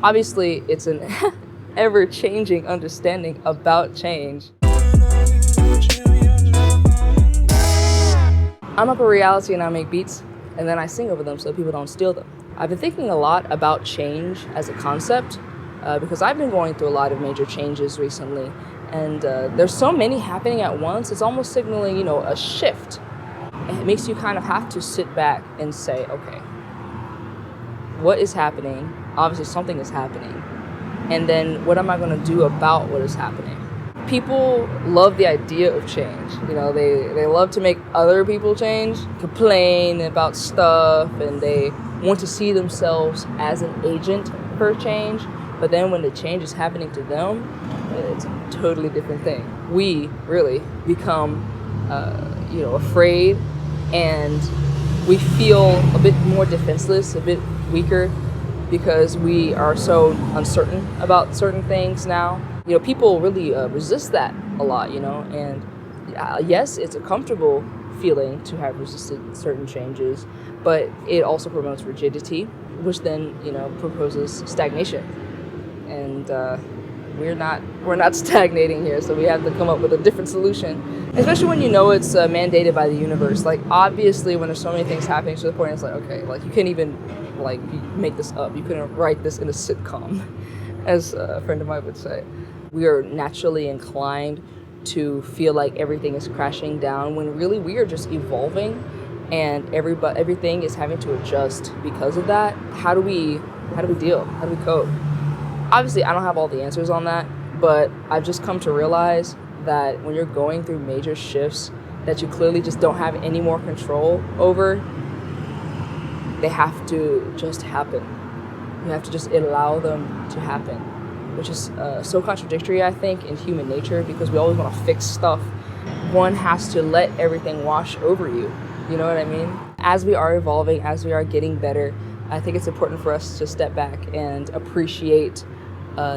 Obviously, it's an ever-changing understanding about change. I'm up a reality and I make beats, and then I sing over them so people don't steal them. I've been thinking a lot about change as a concept because I've been going through a lot of major changes recently, and there's so many happening at once. It's almost signaling, a shift. And it makes you kind of have to sit back and say, okay, what is happening? Obviously, something is happening. And then what am I going to do about what is happening? People love the idea of change. They love to make other people change, complain about stuff, and they want to see themselves as an agent for change. But then when the change is happening to them, it's a totally different thing. We really become, afraid, and we feel a bit more defenseless, a bit weaker, because we are so uncertain about certain things now. People really resist that a lot, and yes, it's a comfortable feeling to have resisted certain changes, but it also promotes rigidity, which then, proposes stagnation. And we're not stagnating here, so we have to come up with a different solution, especially when it's mandated by the universe. Like, obviously, when there's so many things happening to the point, it's like, okay, like, you can't even, make this up. You couldn't write this in a sitcom, as a friend of mine would say. We are naturally inclined to feel like everything is crashing down when really we are just evolving, and everything is having to adjust because of that. How do we deal? How do we cope? Obviously, I don't have all the answers on that, but I've just come to realize that when you're going through major shifts that you clearly just don't have any more control over, they have to just happen. You have to just allow them to happen, which is so contradictory, I think, in human nature, because we always want to fix stuff. One has to let everything wash over you. You know what I mean? As we are evolving, as we are getting better, I think it's important for us to step back and appreciate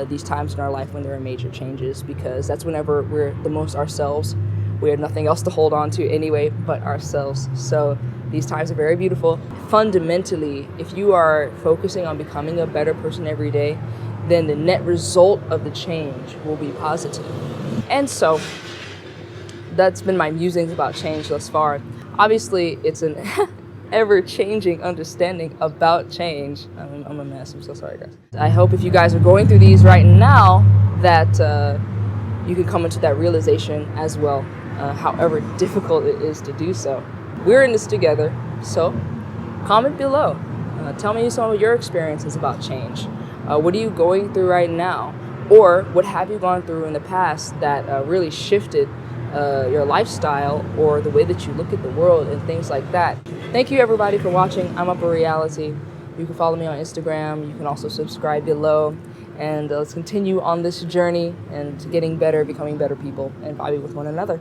these times in our life when there are major changes, because that's whenever we're the most ourselves. We have nothing else to hold on to anyway but ourselves. So these times are very beautiful. Fundamentally, if you are focusing on becoming a better person every day, then the net result of the change will be positive. And so that's been my musings about change thus far. Obviously, it's an ever-changing understanding about change. I'm a mess. I'm so sorry, guys. I hope if you guys are going through these right now that you can come into that realization as well, however difficult it is to do so. We're in this together, so comment below. Tell me some of your experiences about change. What are you going through right now? Or what have you gone through in the past that really shifted your lifestyle or the way that you look at the world and things like that? Thank you, everybody, for watching. I'm Up a Reality. You can follow me on Instagram. You can also subscribe below. And let's continue on this journey and getting better, becoming better people, and vibing with one another.